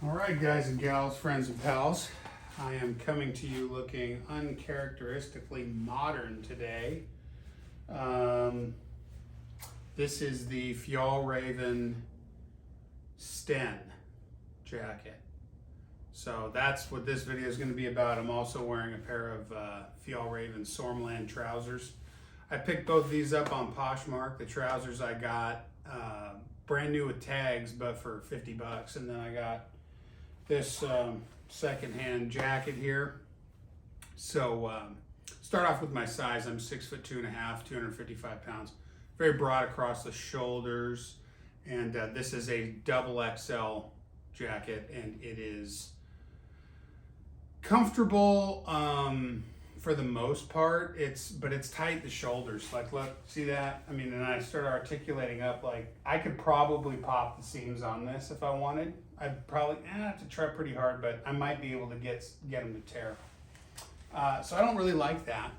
All right, guys and gals, friends and pals, I am coming to you looking uncharacteristically modern today. This is the Fjallraven Sten jacket. So that's what this video is going to be about. I'm also wearing a pair of Fjallraven Stormland trousers. I picked both these up on Poshmark. The trousers I got brand new with tags, but for 50 bucks. And then I got this secondhand jacket here. So start off with my size. I'm 6'2.5", 255 pounds. Very broad across the shoulders. And this is a double XL jacket, and it is comfortable for the most part. But it's tight at the shoulders. Like, look, see that? I mean, and I started articulating up. Like, I could probably pop the seams on this if I wanted. I'd probably have to try pretty hard, but I might be able to get them to tear. So I don't really like that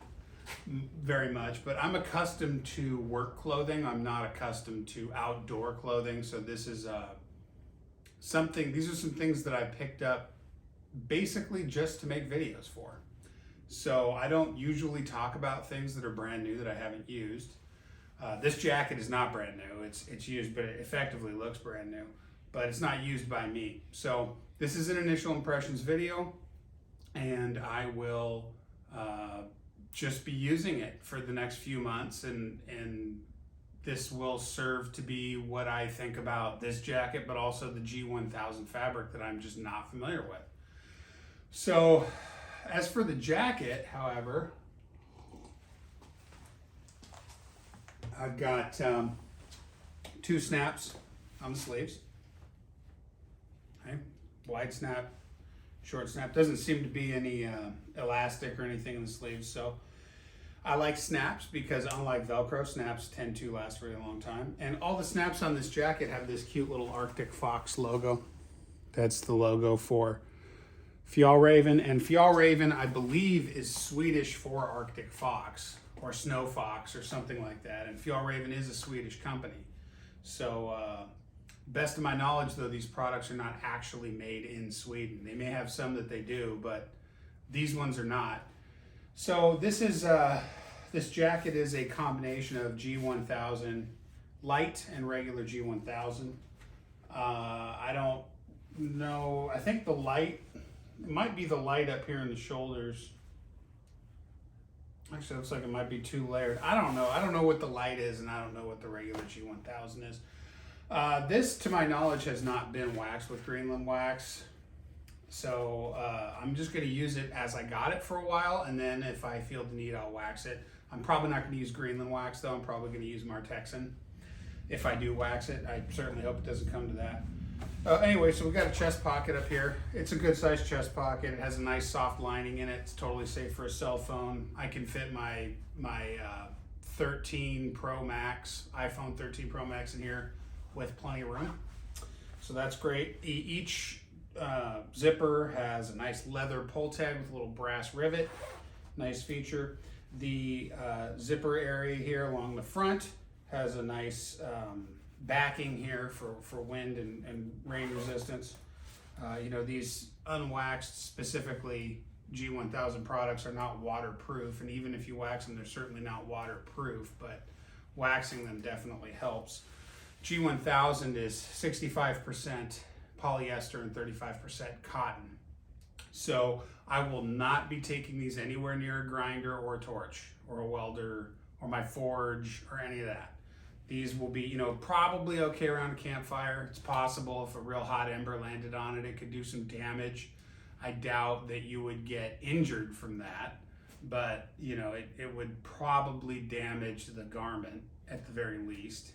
very much, but I'm accustomed to work clothing. I'm not accustomed to outdoor clothing. So this is these are some things that I picked up basically just to make videos for. So I don't usually talk about things that are brand new that I haven't used. This jacket is not brand new. It's used, but it effectively looks brand new, but it's not used by me. So this is an initial impressions video, and I will just be using it for the next few months, and this will serve to be what I think about this jacket, but also the G1000 fabric that I'm just not familiar with. So as for the jacket, however, I've got 2 snaps on the sleeves. Okay. Wide snap, short snap. Doesn't seem to be any elastic or anything in the sleeves, so I like snaps because unlike Velcro, snaps tend to last a very long time. And all the snaps on this jacket have this cute little Arctic Fox logo. That's the logo for Fjallraven, and Fjallraven, I believe, is Swedish for Arctic fox or snow fox or something like that. And Fjallraven is a Swedish company. So best of my knowledge, though, these products are not actually made in Sweden. They may have some that they do, but these ones are not. So this is this jacket is a combination of G1000 light and regular G1000. I don't know. I think the light, it might be the light up here in the shoulders. Actually, it looks like it might be 2 layered. I don't know. I don't know what the light is, and I don't know what the regular G1000 is. This, to my knowledge, has not been waxed with Greenland wax. So I'm just going to use it as I got it for a while, and then if I feel the need, I'll wax it. I'm probably not going to use Greenland wax, though. I'm probably going to use Martexan if I do wax it. I certainly hope it doesn't come to that. Anyway, so we've got a chest pocket up here. It's a good sized chest pocket. It has a nice soft lining in it. It's totally safe for a cell phone. I can fit my 13 Pro Max, iPhone 13 Pro Max in here with plenty of room. So that's great. Each zipper has a nice leather pull tab with a little brass rivet. Nice feature. The zipper area here along the front has a nice backing here for wind and rain resistance. You know, these unwaxed, specifically G1000 products, are not waterproof, and even if you wax them, they're certainly not waterproof, but waxing them definitely helps. G1000 is 65% polyester and 35% cotton. So I will not be taking these anywhere near a grinder or a torch or a welder or my forge or any of that. These will be, you know, probably okay around a campfire. It's possible if a real hot ember landed on it, it could do some damage. I doubt that you would get injured from that, but, you know, it would probably damage the garment at the very least.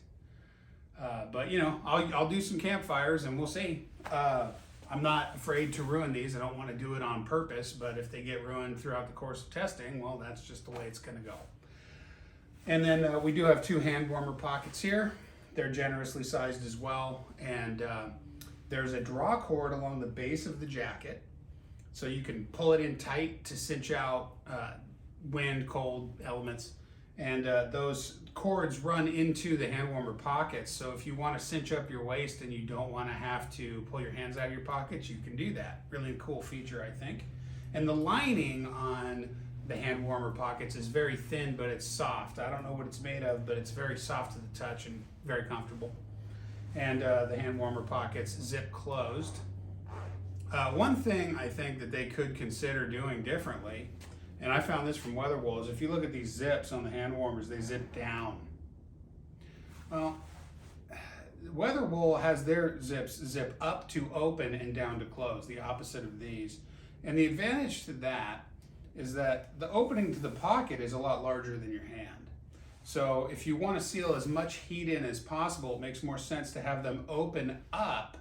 But, you know, I'll do some campfires and we'll see. I'm not afraid to ruin these. I don't want to do it on purpose, but if they get ruined throughout the course of testing, well, that's just the way it's going to go. And then we do have 2 hand warmer pockets here. They're generously sized as well. And there's a draw cord along the base of the jacket, so you can pull it in tight to cinch out wind, cold elements. And those cords run into the hand warmer pockets. So if you want to cinch up your waist and you don't want to have to pull your hands out of your pockets, you can do that. Really cool feature, I think. And the lining on the hand warmer pockets is very thin, but it's soft. I don't know what it's made of, but it's very soft to the touch and very comfortable. And the hand warmer pockets zip closed. One thing I think that they could consider doing differently, and I found this from Weatherwool, is if you look at these zips on the hand warmers, they zip down. Well, Weatherwool has their zips zip up to open and down to close, the opposite of these. And the advantage to that is that the opening to the pocket is a lot larger than your hand. So if you want to seal as much heat in as possible, it makes more sense to have them open up,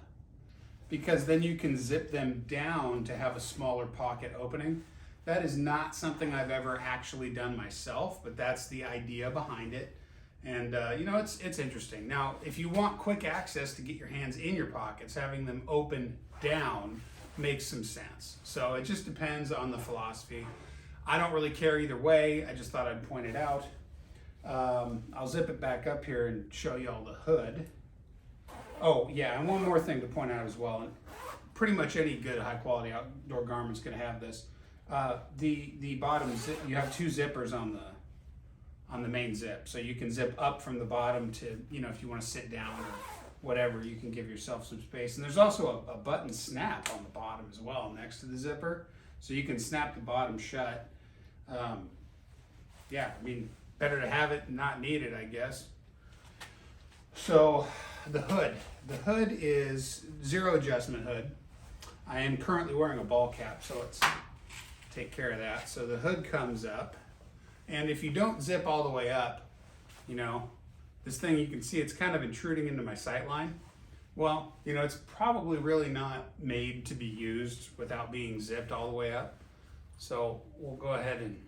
because then you can zip them down to have a smaller pocket opening. That is not something I've ever actually done myself, but that's the idea behind it. And you know, it's interesting. Now, if you want quick access to get your hands in your pockets, having them open down makes some sense. So it just depends on the philosophy. I don't really care either way. I just thought I'd point it out. I'll zip it back up here and show you all the hood. Oh yeah, and one more thing to point out as well, and pretty much any good high quality outdoor garment's gonna have this. The bottom zip, you have two zippers on the main zip, so you can zip up from the bottom to, you know, if you want to sit down or whatever, you can give yourself some space. And there's also a button snap on the bottom as well next to the zipper, so you can snap the bottom shut. Yeah, I mean, better to have it and not need it, I guess. So the hood is zero adjustment hood. I am currently wearing a ball cap, so let's take care of that. So the hood comes up, and if you don't zip all the way up, you know, this thing, you can see it's kind of intruding into my sight line. Well, you know, it's probably really not made to be used without being zipped all the way up. So we'll go ahead and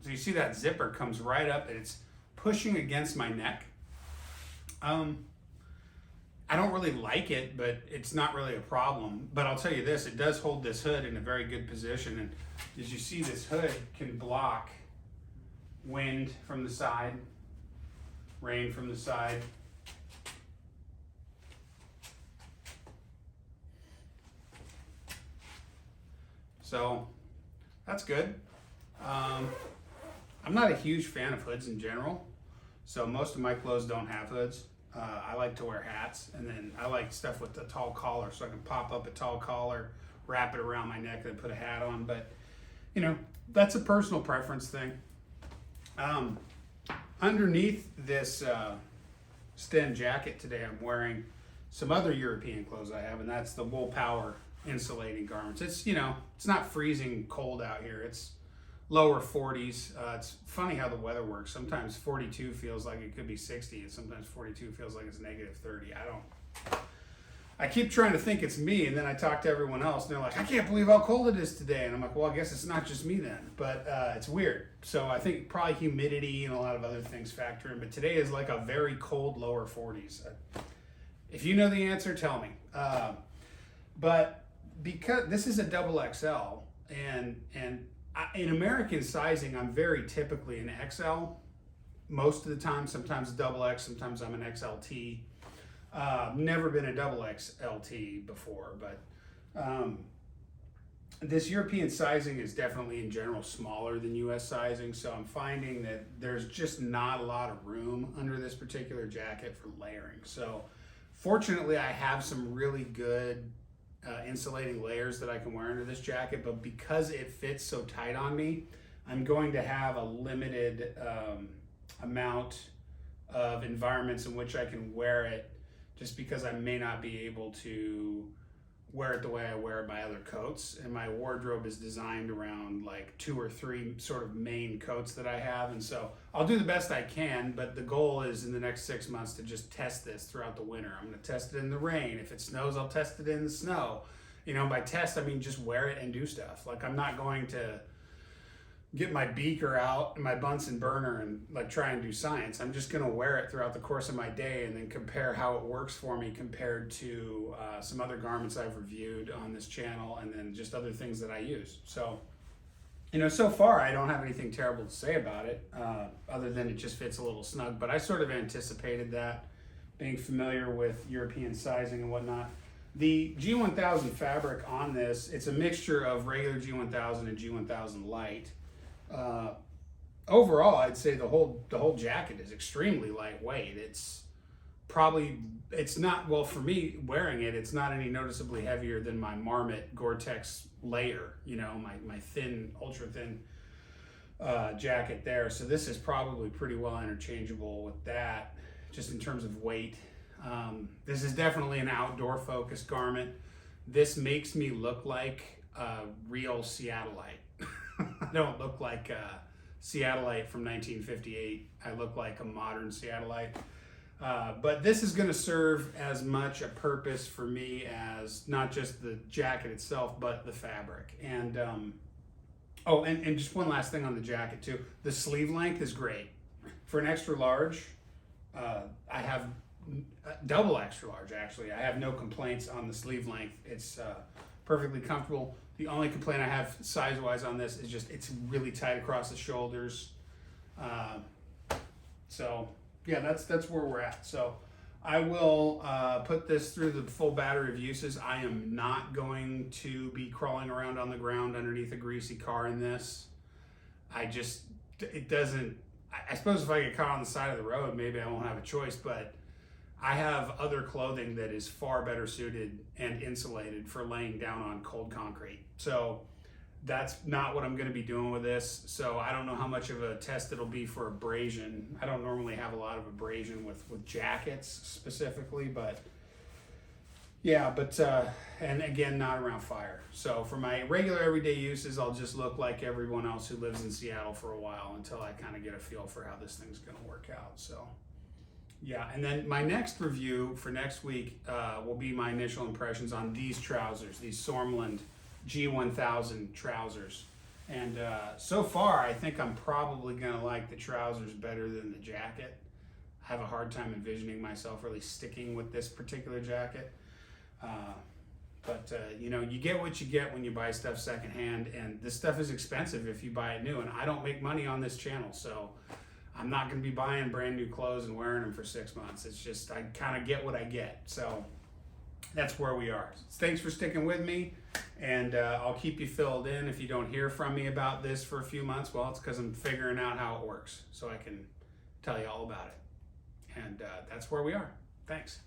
so you see that zipper comes right up and it's pushing against my neck. I don't really like it, but it's not really a problem. But I'll tell you this, it does hold this hood in a very good position. And as you see, this hood can block wind from the side, rain from the side. So that's good. I'm not a huge fan of hoods in general, so most of my clothes don't have hoods. I like to wear hats, and then I like stuff with the tall collar, so I can pop up a tall collar, wrap it around my neck, and then put a hat on. But you know, that's a personal preference thing. Underneath this Sten jacket today, I'm wearing some other European clothes I have, and that's the Wool Power insulating garments. It's, you know, it's not freezing cold out here. It's lower 40s. It's funny how the weather works. Sometimes 42 feels like it could be 60, and sometimes 42 feels like it's negative 30. I keep trying to think it's me, and then I talk to everyone else, and they're like, I can't believe how cold it is today. And I'm like, well, I guess it's not just me then, but it's weird. So I think probably humidity and a lot of other things factor in, but today is like a very cold lower 40s. If you know the answer, tell me. But because this is a double XL, and in American sizing, I'm very typically an XL most of the time, sometimes a double X, sometimes I'm an XLT. Never been a double XLT before, but this European sizing is definitely in general smaller than US sizing, so I'm finding that there's just not a lot of room under this particular jacket for layering. So fortunately, I have some really good insulating layers that I can wear under this jacket, but because it fits so tight on me, I'm going to have a limited amount of environments in which I can wear it, just because I may not be able to wear it the way I wear my other coats. And my wardrobe is designed around like 2 or 3 sort of main coats that I have. And so I'll do the best I can, but the goal is in the next 6 months to just test this throughout the winter. I'm gonna test it in the rain. If it snows, I'll test it in the snow. You know, by test, I mean just wear it and do stuff. Like, I'm not going to get my beaker out and my Bunsen burner and like try and do science. I'm just gonna wear it throughout the course of my day and then compare how it works for me compared to some other garments I've reviewed on this channel, and then just other things that I use. So You know, so far I don't have anything terrible to say about it, other than it just fits a little snug. But I sort of anticipated that, being familiar with European sizing and whatnot. The G1000 fabric on this, it's a mixture of regular G1000 and G1000 Light. Overall, I'd say the whole jacket is extremely lightweight. It's not, well, for me wearing it, it's not any noticeably heavier than my Marmot Gore-Tex layer, you know, my thin, ultra thin jacket there. So this is probably pretty well interchangeable with that, just in terms of weight. This is definitely an outdoor focused garment. This makes me look like a real Seattleite. I don't look like a Seattleite from 1958. I look like a modern Seattleite. But this is going to serve as much a purpose for me as not just the jacket itself, but the fabric. And and just one last thing on the jacket too. The sleeve length is great. For an extra large, I have double extra large actually. I have no complaints on the sleeve length. It's perfectly comfortable. The only complaint I have size-wise on this is just it's really tight across the shoulders. So yeah, that's where we're at. So I will put this through the full battery of uses. I am not going to be crawling around on the ground underneath a greasy car in this. It doesn't, I suppose if I get caught on the side of the road, maybe I won't have a choice, but I have other clothing that is far better suited and insulated for laying down on cold concrete. So that's not what I'm going to be doing with this. So I don't know how much of a test it'll be for abrasion. I don't normally have a lot of abrasion with jackets specifically, but yeah, and again, not around fire. So for my regular everyday uses, I'll just look like everyone else who lives in Seattle for a while until I kind of get a feel for how this thing's going to work out. So yeah, and then my next review for next week will be my initial impressions on these trousers, these Sormland G1000 trousers. And so far, I think I'm probably going to like the trousers better than the jacket. I have a hard time envisioning myself really sticking with this particular jacket. But you know, you get what you get when you buy stuff secondhand, and this stuff is expensive if you buy it new, and I don't make money on this channel, so I'm not going to be buying brand new clothes and wearing them for 6 months. It's just, I kind of get what I get. So that's where we are. Thanks for sticking with me, and I'll keep you filled in. If you don't hear from me about this for a few months, well, it's because I'm figuring out how it works so I can tell you all about it. And that's where we are. Thanks.